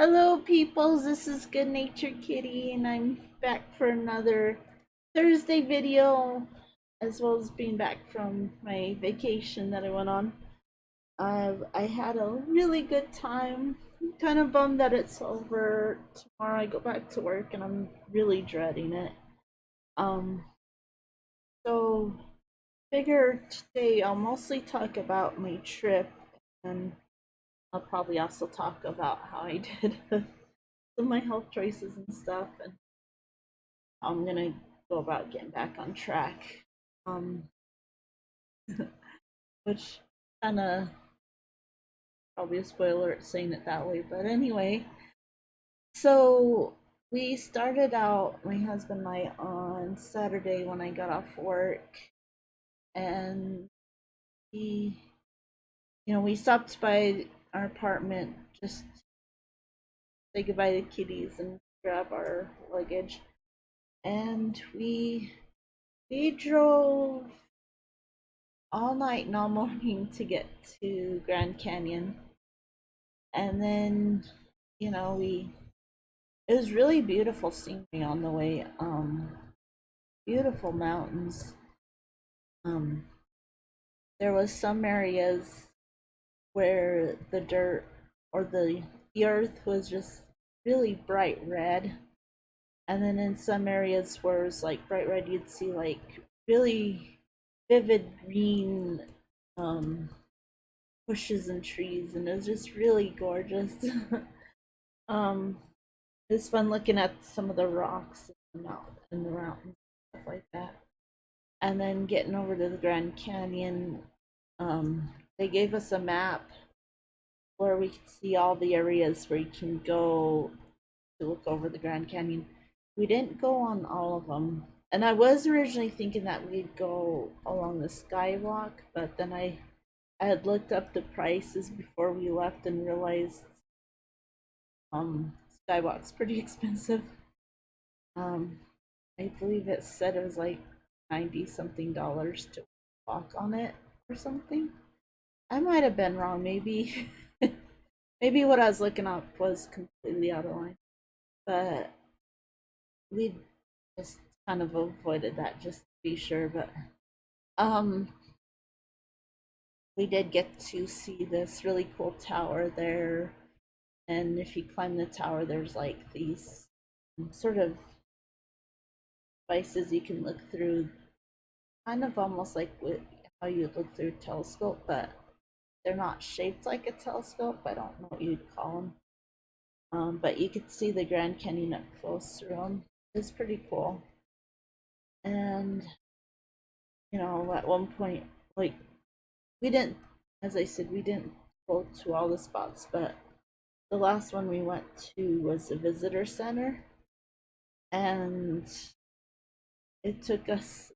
Hello, peoples. This is Good Nature Kitty, and I'm back for another Thursday video, as well as being back from my vacation that I went on. I had a really good time. I'm kind of bummed that it's over. Tomorrow I go back to work, and I'm really dreading it. Um, so figure today I'll mostly talk about my trip, and I'll probably also talk about how I did of my health choices and stuff, and how I'm gonna go about getting back on track. Um, which kind of probably a spoiler saying it that way, but anyway. So we started out, my husband and I, on Saturday when I got off work, and we, we stopped by our apartment just to say goodbye to the kitties and grab our luggage, and we drove all night and all morning to get to Grand Canyon. And then, we it was really beautiful scenery on the way. Beautiful mountains. Um there was some areas where the dirt or the earth was just really bright red. And then in some areas where it was like bright red, you'd see like really vivid green um bushes and trees, and it was just really gorgeous. um, it was fun looking at some of the rocks in the mountains, stuff like that. And then getting over to the Grand Canyon, they gave us a map where we could see all the areas where you can go to look over the Grand Canyon. We didn't go on all of them, and I was originally thinking that we'd go along the skywalk, but then I had looked up the prices before we left and realized Skywalk's pretty expensive. Um, I believe it said it was like 90 something dollars to walk on it or something. I might have been wrong. Maybe maybe what I was looking up was completely out of line. But we just kind of avoided that just to be sure. But um we did get to see this really cool tower there. And if you climb the tower, there's like these sort of devices you can look through, kind of almost like with how you look through a telescope, but they're not shaped like a telescope. I don't know what you'd call them. But you could see the Grand Canyon up close through them. It's pretty cool. And, at one point, like, we didn't, as I said, we didn't go to all the spots, but the last one we went to was a visitor center. And it took us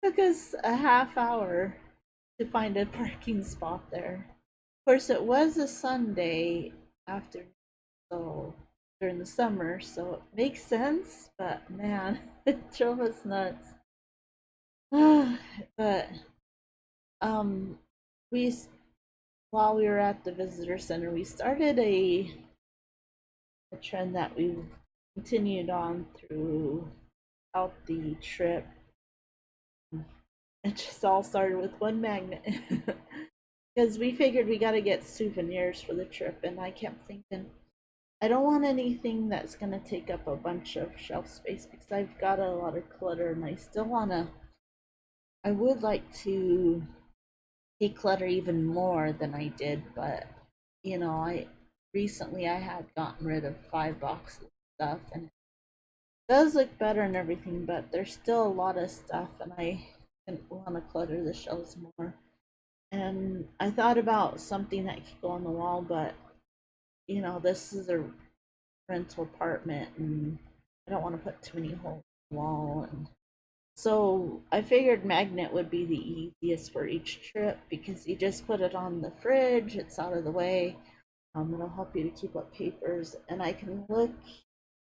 a half hour to find a parking spot there. Of course, it was a Sunday afternoon, so during the summer, so it makes sense. But man, it drove us nuts. But um, we while we were at the visitor center, we started a trend that we continued on throughout the trip. It just all started with one magnet. Because we figured we got to get souvenirs for the trip, and I kept thinking, I don't want anything that's going to take up a bunch of shelf space because I've got a lot of clutter, and I would like to declutter even more than I did, but I recently I had gotten rid of 5 boxes of stuff, and it does look better and everything, but there's still a lot of stuff, and I want to clutter the shelves more. And I thought about something that could go on the wall, but this is a rental apartment, and I don't want to put too many holes in the wall. And so I figured magnet would be the easiest for each trip because you just put it on the fridge, it's out of the way. It'll help you to keep up papers, and I can look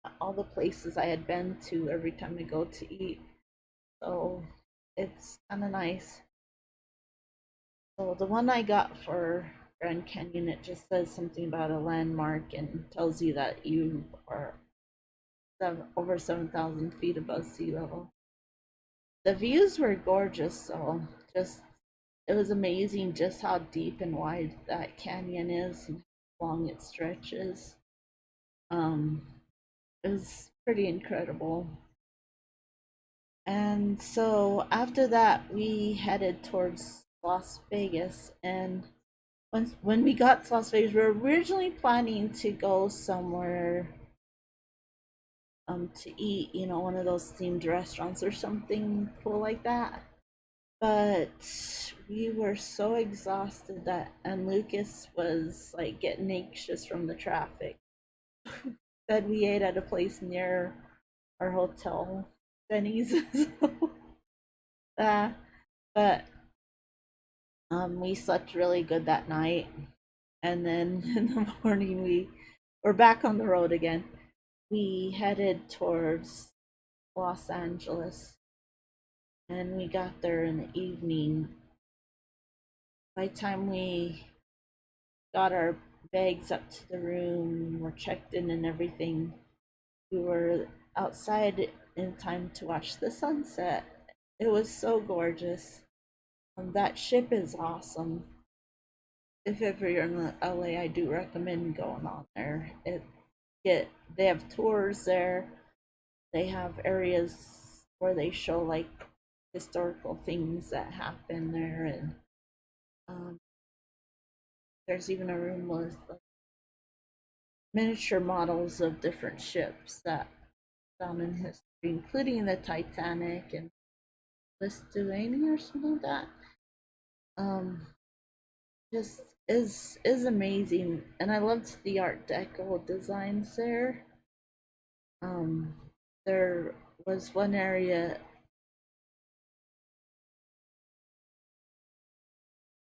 at all the places I had been to every time I go to eat. So it's kind of nice. So the one I got for Grand Canyon, it just says something about a landmark and tells you that you are over 7,000 feet above sea level. The views were gorgeous, so just it was amazing just how deep and wide that canyon is and how long it stretches. Um, it was pretty incredible. And so after that, we headed towards Las Vegas. And when we got to Las Vegas, we were originally planning to go somewhere to eat, one of those themed restaurants or something cool like that. But we were so exhausted and Lucas was like getting anxious from the traffic. That we ate at a place near our hotel, Benny's. So, uh, but we slept really good that night, and then in the morning we were back on the road again. We headed towards Los Angeles, and we got there in the evening. By the time we got our bags up to the room, were checked in and everything, we were outside in time to watch the sunset. It was so gorgeous. That ship is awesome. If ever you're in LA, I do recommend going on there. They have tours there. They have areas where they show like historical things that happen there, and um, there's even a room with like, miniature models of different ships that found in history, including the Titanic and Lithuania or something like that. Um, just is amazing, and I loved the Art Deco designs there. Um, there was one area.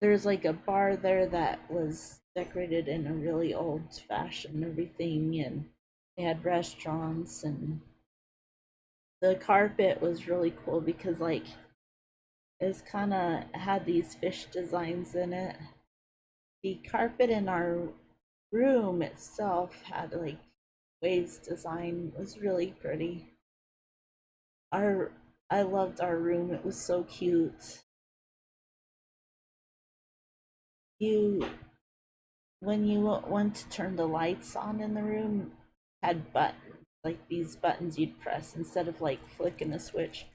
There's like a bar there that was decorated in a really old fashioned everything, and they had restaurants, and the carpet was really cool because like it's kind of had these fish designs in it. The carpet in our room itself had like waves design. It was really pretty. Our I loved our room. It was so cute. You When you went to turn the lights on in the room, had buttons, like these buttons you'd press instead of like flicking a switch.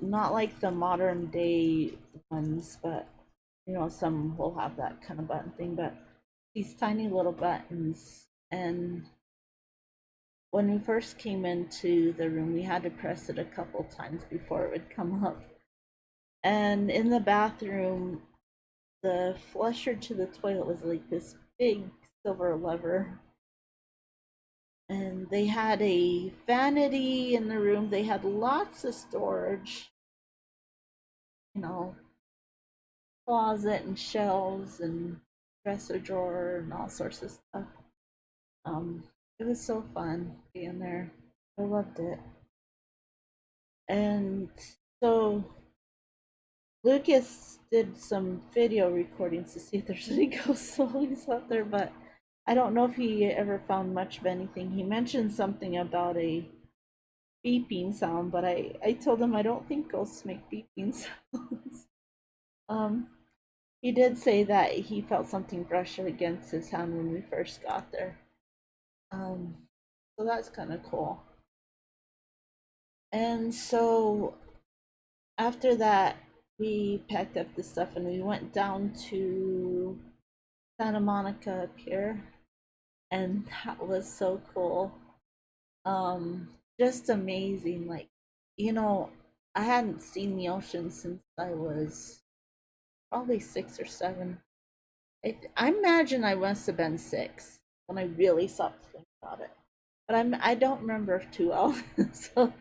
Not like the modern day ones, but some will have that kind of button thing, but these tiny little buttons. And when we first came into the room, we had to press it a couple times before it would come up. And in the bathroom, the flusher to the toilet was like this big silver lever. And they had a vanity in the room. They had lots of storage, you know, closet and shelves and dresser drawer and all sorts of stuff. Um, it was so fun being there. I loved it. And so Lucas did some video recordings to see if there's any ghost stories out there, but I don't know if he ever found much of anything. He mentioned something about a beeping sound, but I told him I don't think ghosts make beeping sounds. um, he did say that he felt something brush against his hand when we first got there. Um, so that's kind of cool. And so after that, we packed up the stuff and we went down to Santa Monica Pier, and that was so cool. Um, just amazing. Like, you know, I hadn't seen the ocean since I was probably 6 or 7. I imagine I must have been 6 when I really stopped to think about it. But I don't remember too well. So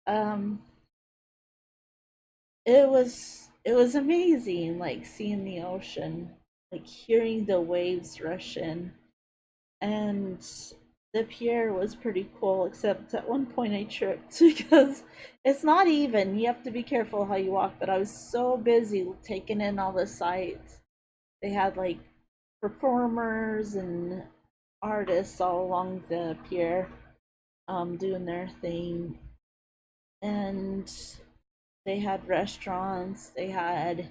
um it was amazing, like seeing the ocean, like hearing the waves rush in. And the pier was pretty cool, except at one point I tripped because it's not even. You have to be careful how you walk, but I was so busy taking in all the sights They had like performers and artists all along the pier doing their thing. And they had restaurants, they had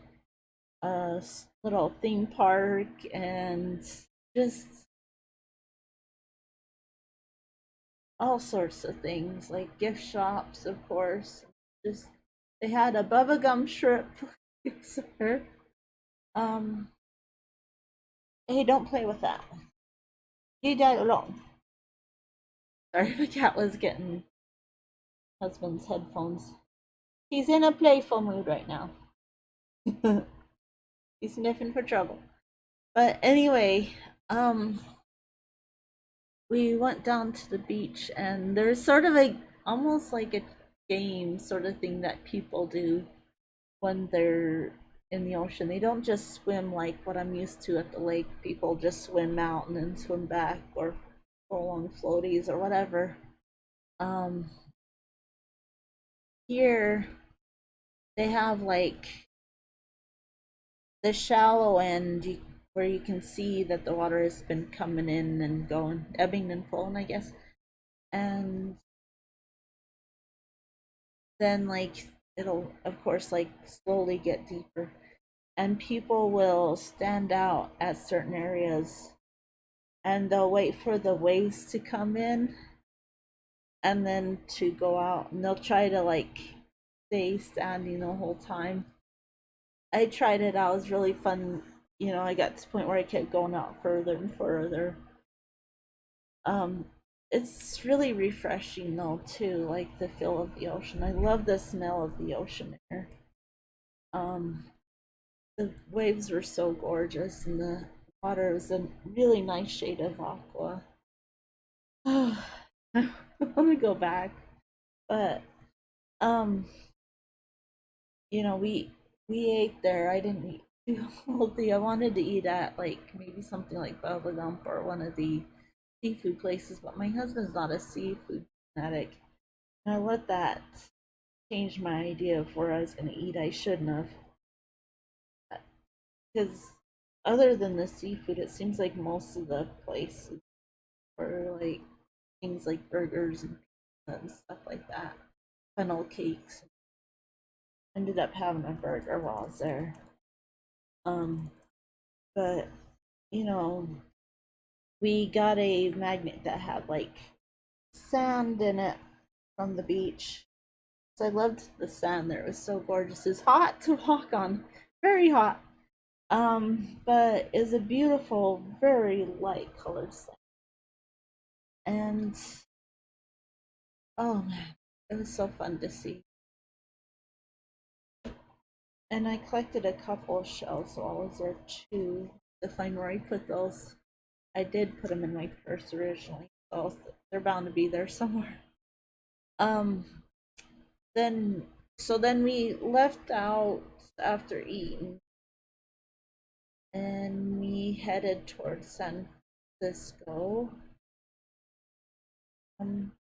a little theme park, and just all sorts of things like gift shops, of course. Just they had a Bubba Gum shrimp sir. Um, hey, don't play with that. Leave that alone. Sorry, my cat was getting husband's headphones. He's in a playful mood right now. He's sniffing for trouble. But anyway, um, we went down to the beach, and there's sort of a almost like a game sort of thing that people do when they're in the ocean. They don't just swim like what I'm used to at the lake. People just swim out and then swim back or go along floaties or whatever. Um, Here they have like the shallow end where you can see that the water has been coming in and going, ebbing and flowing, I guess. And then like it'll of course like slowly get deeper, and people will stand out at certain areas and they'll wait for the waves to come in and then to go out, and they'll try to like stay standing the whole time. I tried it out, it was really fun. I got to the point where I kept going out further and further. um it's really refreshing though too, like the feel of the ocean. I love the smell of the ocean air. um the waves were so gorgeous, and the water was a really nice shade of aqua. I want to go back, but um, we ate there. I didn't eat too healthy. I wanted to eat at like maybe something like Bubba Gump or one of the seafood places, but my husband's not a seafood fanatic, and I let that change my idea of where I was going to eat. I shouldn't have, because other than the seafood, it seems like most of the places were like things like burgers and pizza and stuff like that, funnel cakes. Ended up having a burger while I was there. Um, but you know, we got a magnet that had like sand in it from the beach. So I loved the sand there. It was so gorgeous. It's hot to walk on, very hot. But it's a beautiful, very light colored sand. And oh man, it was so fun to see. And I collected a couple of shells while I was there too to find where I put those. I did put them in my purse originally, so they're bound to be there somewhere. Um, then then we left out after eating, and we headed towards San Francisco. Um,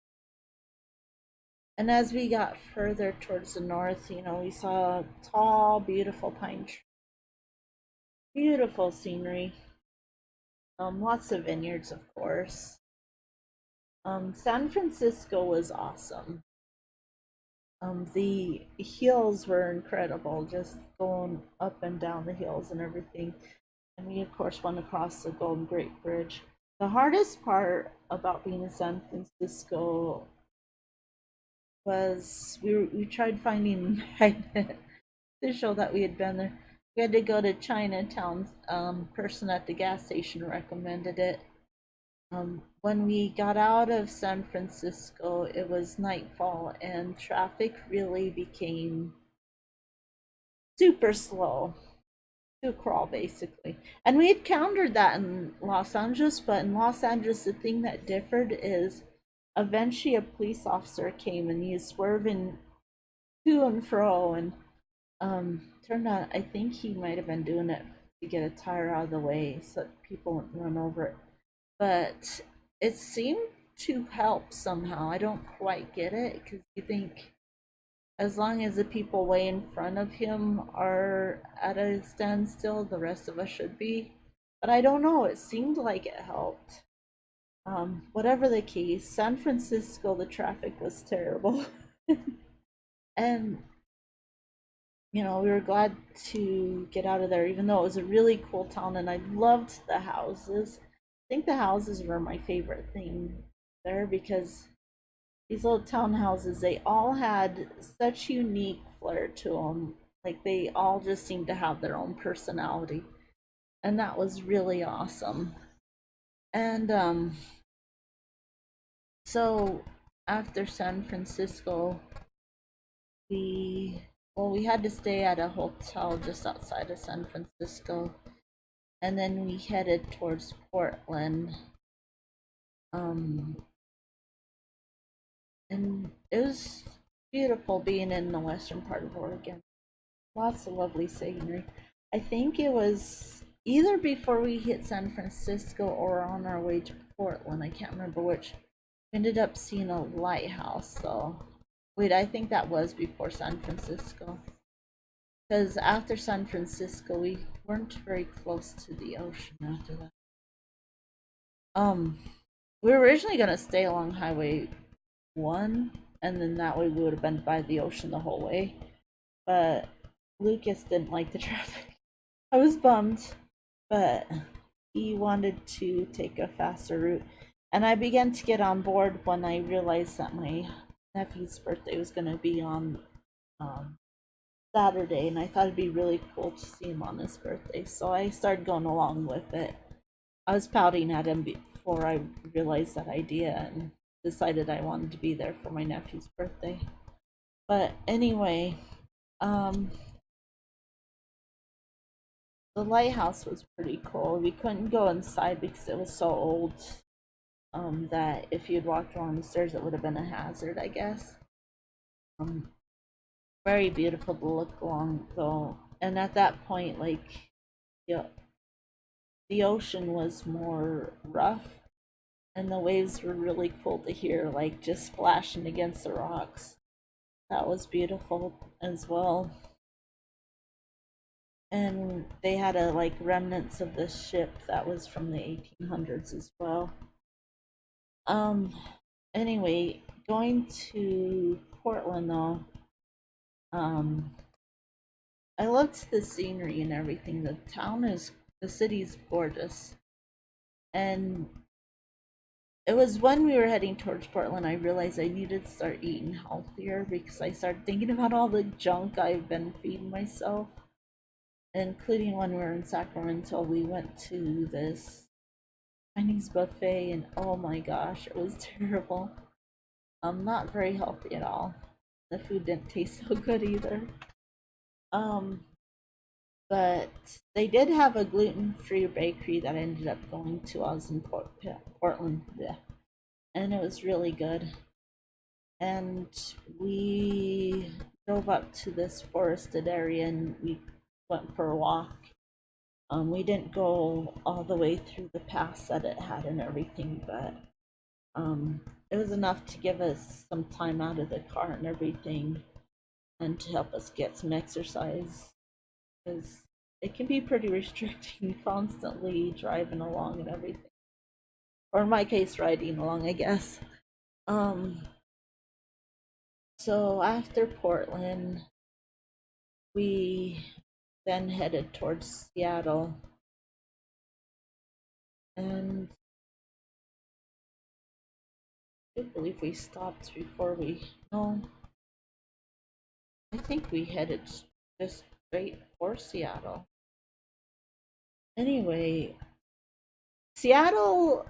and as we got further towards the north, we saw tall, beautiful pine trees, beautiful scenery. Lots of vineyards, of course. San Francisco was awesome. The hills were incredible, just going up and down the hills and everything. And we, of course, went across the Golden Gate Bridge. The hardest part about being in San Francisco was we tried finding magnet to show that we had been there. We had to go to Chinatown. Person at the gas station recommended it. When we got out of San Francisco, it was nightfall, and traffic really became super slow to crawl, basically. And we had countered that in Los Angeles, but in Los Angeles, the thing that differed is eventually a police officer came and he was swerving to and fro, and turned out I think he might have been doing it to get a tire out of the way so that people wouldn't run over it. But it seemed to help somehow. I don't quite get it because you think as long as the people way in front of him are at a standstill, the rest of us should be. But I don't know, it seemed like it helped. Whatever the case, San Francisco, the traffic was terrible. And, we were glad to get out of there, even though it was a really cool town and I loved the houses. I think the houses were my favorite thing there because these little townhouses, they all had such unique flair to them. Like they all just seemed to have their own personality. And that was really awesome. And so after San Francisco, we we had to stay at a hotel just outside of San Francisco, and then we headed towards Portland. Um, and it was beautiful being in the western part of Oregon. Lots of lovely scenery. I think it was either before we hit San Francisco or on our way to Portland. I can't remember which. We ended up seeing a lighthouse, though. Wait, I think that was before San Francisco. Because after San Francisco, we weren't very close to the ocean after that. Um, we were originally gonna stay along Highway 1, and then that way we would have been by the ocean the whole way. But Lucas didn't like the traffic. I was bummed, but he wanted to take a faster route. And I began to get on board when I realized that my nephew's birthday was going to be on um, Saturday, and I thought it'd be really cool to see him on his birthday. So I started going along with it. I was pouting at him before I realized that idea and decided I wanted to be there for my nephew's birthday. But anyway, um, the lighthouse was pretty cool. We couldn't go inside because it was so old, that if you'd walked along the stairs, it would have been a hazard, I guess. Um, Very beautiful to look along, though. And at that point, like, the, the ocean was more rough, and the waves were really cool to hear, like, just splashing against the rocks. That was beautiful as well. And they had a like remnants of this ship that was from the 1800s as well. Um, anyway, going to Portland though, um, I loved the scenery and everything. The city's gorgeous. And it was when we were heading towards Portland, I realized I needed to start eating healthier because I started thinking about all the junk I've been feeding myself. Including when we were in Sacramento, we went to this Chinese buffet, and oh my gosh, it was terrible. Not very healthy at all. The food didn't taste so good either. Um, but they did have a gluten-free bakery that I ended up going to. I was in Portland, yeah, and it was really good. And we drove up to this forested area and we went for a walk. We didn't go all the way through the pass that it had and everything, but um, it was enough to give us some time out of the car and everything and to help us get some exercise because it can be pretty restricting constantly driving along and everything. Or in my case, riding along, I guess. Um, so after Portland, we then headed towards Seattle. And I believe we stopped before no, I think we headed just straight for Seattle. Anyway, Seattle,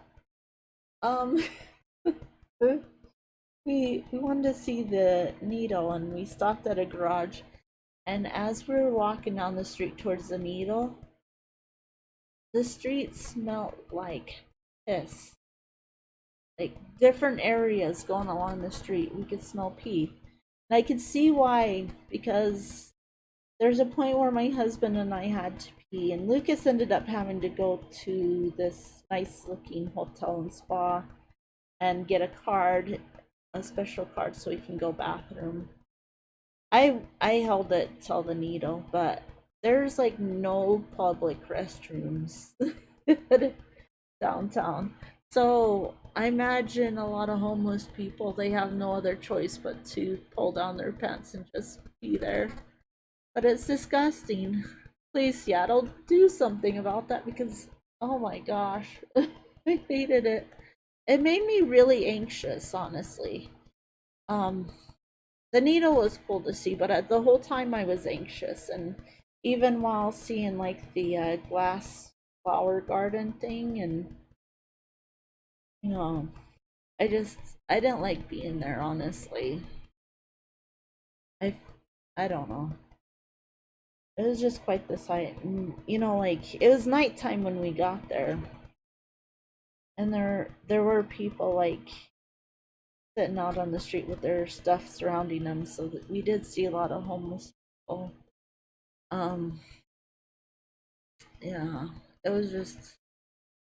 um, we wanted to see the needle and we stopped at a garage. And as we were walking down the street towards the needle, the street smelled like piss. Like different areas going along the street, we could smell pee. And I could see why, because there's a point where my husband and I had to pee, and Lucas ended up having to go to this nice looking hotel and spa and get a special card, so he can go bathroom. I held it till the needle, but there's like no public restrooms downtown. So I imagine a lot of homeless people, they have no other choice but to pull down their pants and just be there. But it's disgusting. Please, Seattle, do something about that because, oh my gosh, I hated it. It made me really anxious, honestly. Um, the needle was cool to see, but the whole time I was anxious. And even while seeing like the glass flower garden thing, and you know, I just I didn't like being there, honestly. I I don't know. It was just quite the sight. And, like it was nighttime when we got there, and there were people like sitting out on the street with their stuff surrounding them. So that we did see a lot of homeless people. Um, yeah, it was just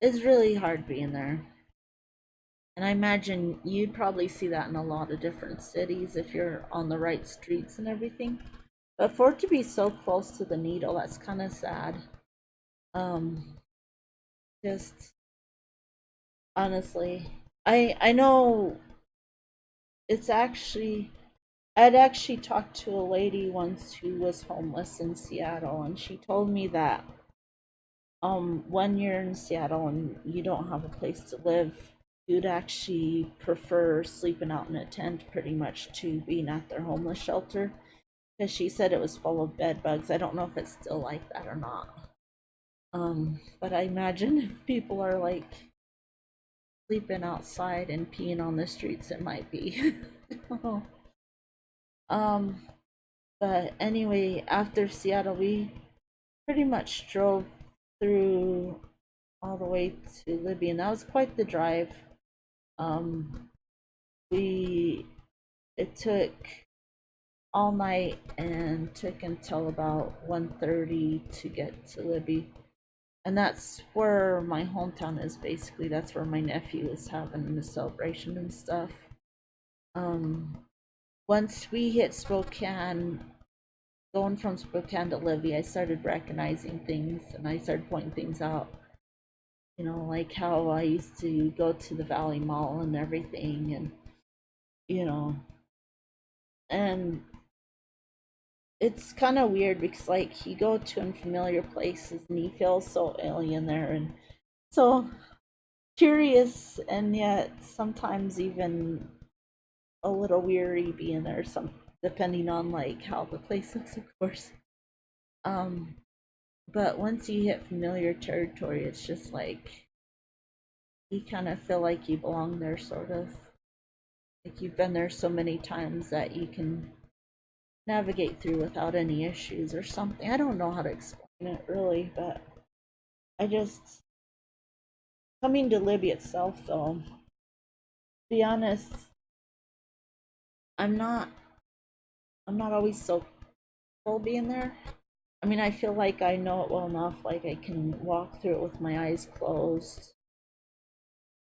it's really hard being there. And I imagine you'd probably see that in a lot of different cities if you're on the right streets and everything. But for it to be so close to the needle, that's kind of sad. Um, just honestly, I know it's actually I'd actually talked to a lady once who was homeless in Seattle, and she told me that when you're in Seattle and you don't have a place to live, you'd actually prefer sleeping out in a tent pretty much to being at their homeless shelter because she said it was full of bed bugs. I don't know if it's still like that or not. But I imagine if people are like sleeping outside and peeing on the streets, it might be. um, but anyway, after Seattle, we pretty much drove through all the way to Libya, and that was quite the drive. Um, we it took all night and took until about 1:30 to get to Libya, and that's where my hometown is. Basically, that's where my nephew is having the celebration and stuff. Um, Once we hit Spokane, going from Spokane to Libya, I started recognizing things and I started pointing things out. Like how I used to go to the Valley Mall and everything, and you know, and it's kind of weird because like you go to unfamiliar places and you feel so alien there and so curious, and yet sometimes even a little weary being there. Some depending on like how the place looks, of course. Um, but once you hit familiar territory, it's just like you kind of feel like you belong there, sort of. Like you've been there so many times that you can navigate through without any issues or something. I don't know how to explain it really, but I just coming to Libya itself though, to be honest, I'm not I'm not always so comfortable being there. I mean, I feel like I know it well enough, like I can walk through it with my eyes closed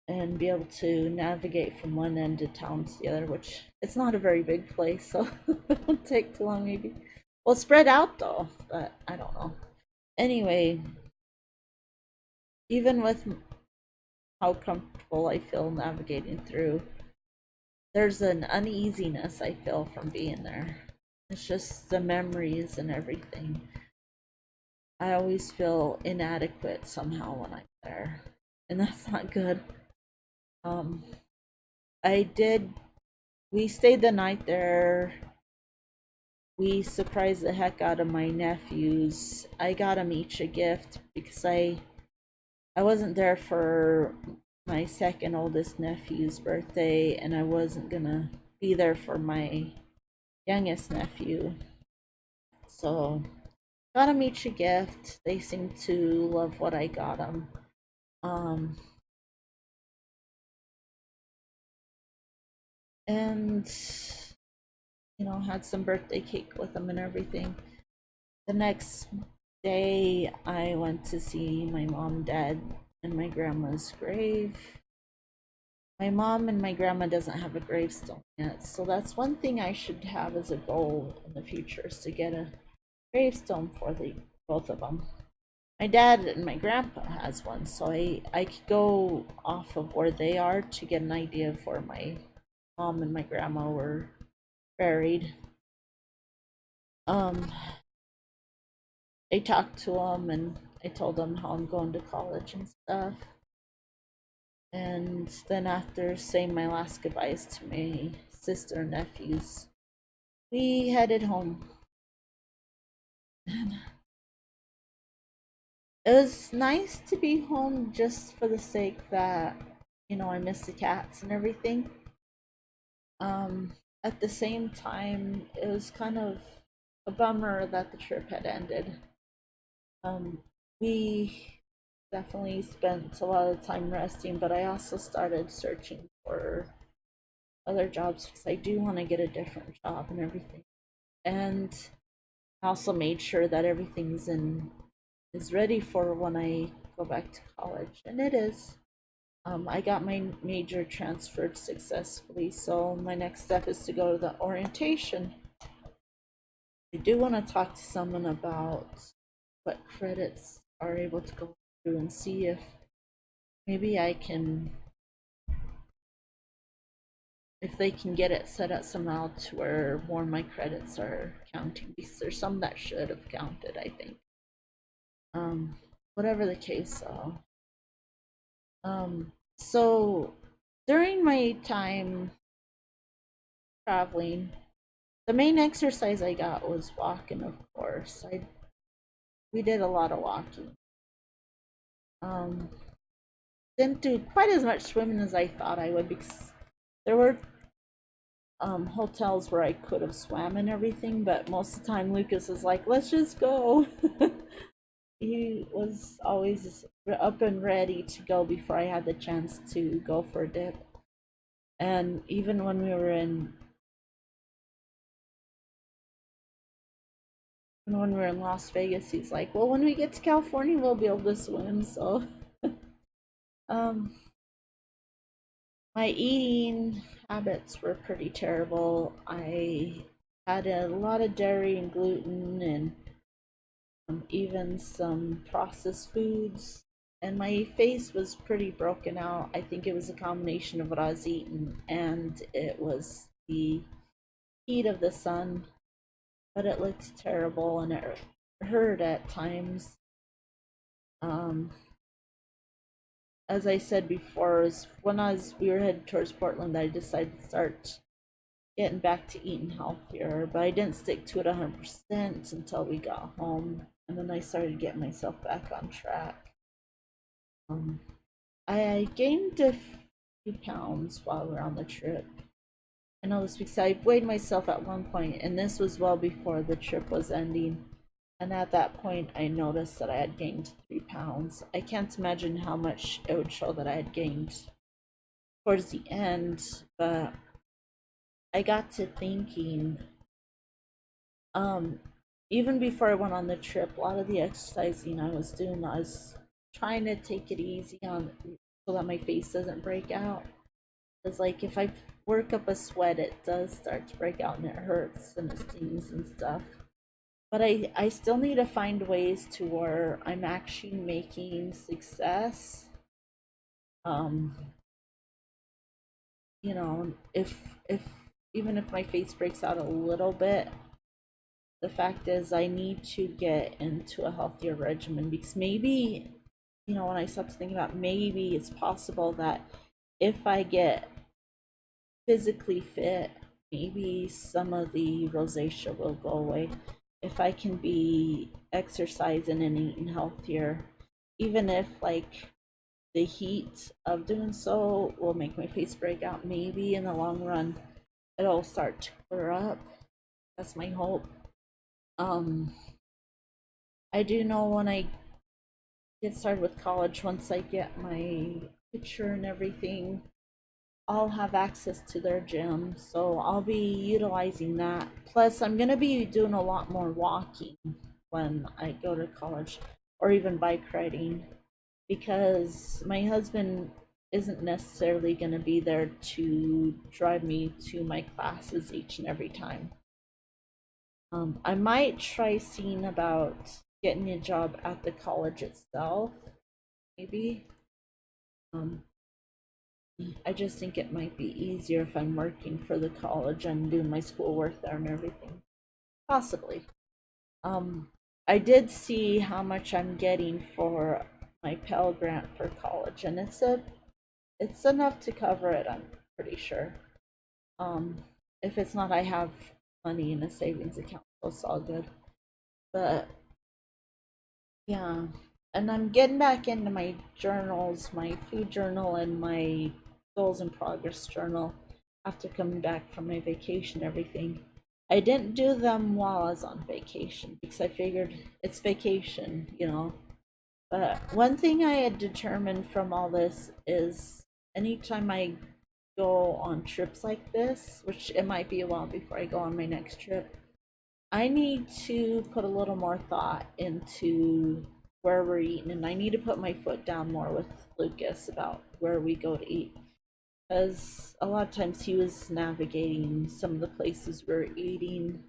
and be able to navigate from one end of town to the other, which it's not a very big place, so it won't take too long maybe. Well, spread out though, but I don't know. Anyway, even with how comfortable I feel navigating through, there's an uneasiness I feel from being there. It's just the memories and everything. I always feel inadequate somehow when I'm there, and that's not good. Um, I did. We stayed the night there. We surprised the heck out of my nephews. I got them each a gift because I wasn't there for my second oldest nephew's birthday, and I wasn't gonna be there for my youngest nephew. So got them each a gift. They seemed to love what I got them. Um, and had some birthday cake with them and everything. The next day, I went to see my mom, dad, and my grandma's grave. my mom and my grandma doesn't have a gravestone yet, so that's one thing I should have as a goal in the future, is to get a gravestone for the both of them. My dad and my grandpa has one, so I could go off of where they are to get an idea of where my mom and my grandma were buried. Um, I talked to them and I told them how I'm going to college and stuff. And then after saying my last goodbyes to my sister and nephews, we headed home. It was nice to be home just for the sake that, I miss the cats and everything. Um, at the same time, it was kind of a bummer that the trip had ended. Um, we definitely spent a lot of time resting, but I also started searching for other jobs because I do want to get a different job and everything. And I also made sure that everything's in is ready for when I go back to college, and it is. I got my major transferred successfully, so my next step is to go to the orientation. I do want to talk to someone about what credits are able to go through and see if maybe I can, if they can get it set up somehow to where more of my credits are counting, because there's some that should have counted, I think. Um, Whatever the case, though. So during my time traveling, the main exercise I got was walking, of course. We did a lot of walking. Um, didn't do quite as much swimming as I thought I would, because there were hotels where I could have swam and everything, but most of the time Lucas is like, let's just go. He was always up and ready to go before I had the chance to go for a dip. And even when we were in Las Vegas, he's like, well, when we get to California, we'll be able to swim. So, um, my eating habits were pretty terrible. I had a lot of dairy and gluten and even some processed foods. And my face was pretty broken out. I think it was a combination of what I was eating and it was the heat of the sun, but it looked terrible and it hurt at times. Um, as I said before, is when we were headed towards Portland, I decided to start getting back to eating healthier, but I didn't stick to it 100% until we got home, and then I started getting myself back on track. Um, I gained a few pounds while we were on the trip. I know this because I weighed myself at one point, and this was well before the trip was ending. And at that point, I noticed that I had gained 3 pounds. I can't imagine how much it would show that I had gained towards the end, but I got to thinking, um, even before I went on the trip, a lot of the exercising I was doing, I was trying to take it easy on so that my face doesn't break out. It's like if I work up a sweat, it does start to break out and it hurts and it stings and stuff. But I still need to find ways to where I'm actually making success. Um, if even if my face breaks out a little bit, the fact is I need to get into a healthier regimen, because maybe, when I start to think about, maybe it's possible that if I get physically fit, maybe some of the rosacea will go away if I can be exercising and eating healthier, even if like the heat of doing so will make my face break out. Maybe in the long run, it'll start to clear up. That's my hope. Um, I do know when I get started with college, once I get my picture and everything, I'll have access to their gym, so I'll be utilizing that. Plus, I'm gonna be doing a lot more walking when I go to college, or even bike riding, because my husband isn't necessarily going to be there to drive me to my classes each and every time. I might try seeing about getting a job at the college itself, maybe. Um, I just think it might be easier if I'm working for the college and doing my schoolwork there and everything. Possibly. Um, I did see how much I'm getting for my Pell Grant for college, and it's enough to cover it. I'm pretty sure. Um, if it's not, I have money in a savings account, so it's all good. But yeah, and I'm getting back into my journals, my food journal and my goals and progress journal after coming back from my vacation, everything. I didn't do them while I was on vacation because I figured it's vacation, you know. But one thing I had determined from all this is anytime I go on trips like this, which it might be a while before I go on my next trip, I need to put a little more thought into where we're eating, and I need to put my foot down more with Lucas about where we go to eat. Because a lot of times he was navigating some of the places we were eating,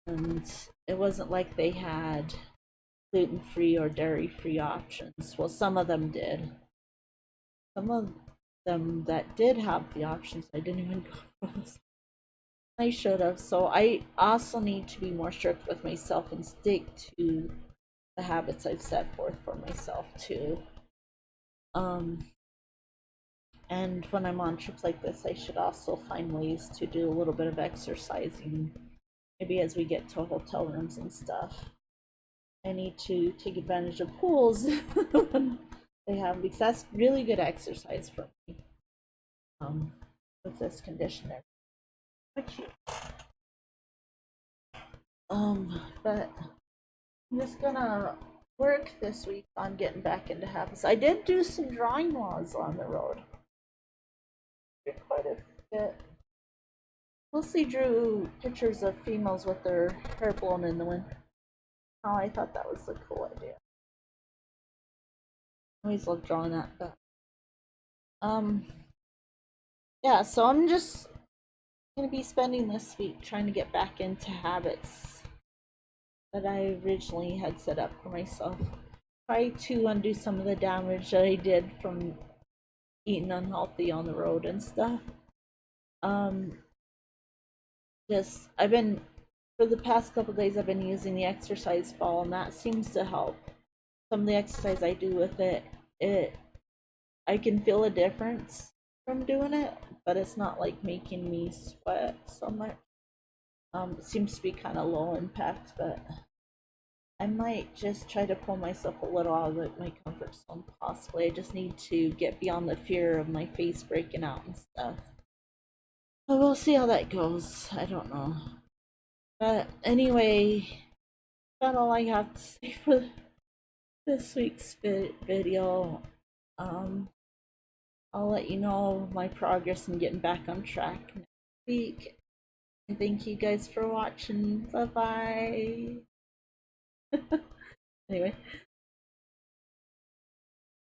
and it wasn't like they had gluten free or dairy free options. Well, some of them did. Some of them that did have the options, I didn't even go for those. I should have. So I also need to be more strict with myself and stick to the habits I've set forth for myself too. Um, and when I'm on trips like this, I should also find ways to do a little bit of exercising. Maybe as we get to hotel rooms and stuff. I need to take advantage of pools when they have, because that's really good exercise for me. With this condition. But I'm just gonna work this week on getting back into habits. I did do some drawing while I was on the road. Did quite a bit. Mostly drew pictures of females with their hair blown in the wind. Oh, I thought that was a cool idea. I always love drawing that, but um, yeah. So I'm just gonna be spending this week trying to get back into habits that I originally had set up for myself. Try to undo some of the damage that I did from eating unhealthy on the road and stuff. Um, just I've been for the past couple days I've been using the exercise ball and that seems to help. Some of the exercise I do with it I can feel a difference from doing it, but it's not like making me sweat so much. It seems to be kind of low impact, but I might just try to pull myself a little out of my comfort zone. Possibly, I just need to get beyond the fear of my face breaking out and stuff. But we'll see how that goes. I don't know. But anyway, that's all I have to say for this week's video. Um, I'll let you know my progress in getting back on track next week. And thank you guys for watching. Bye bye. Anyway.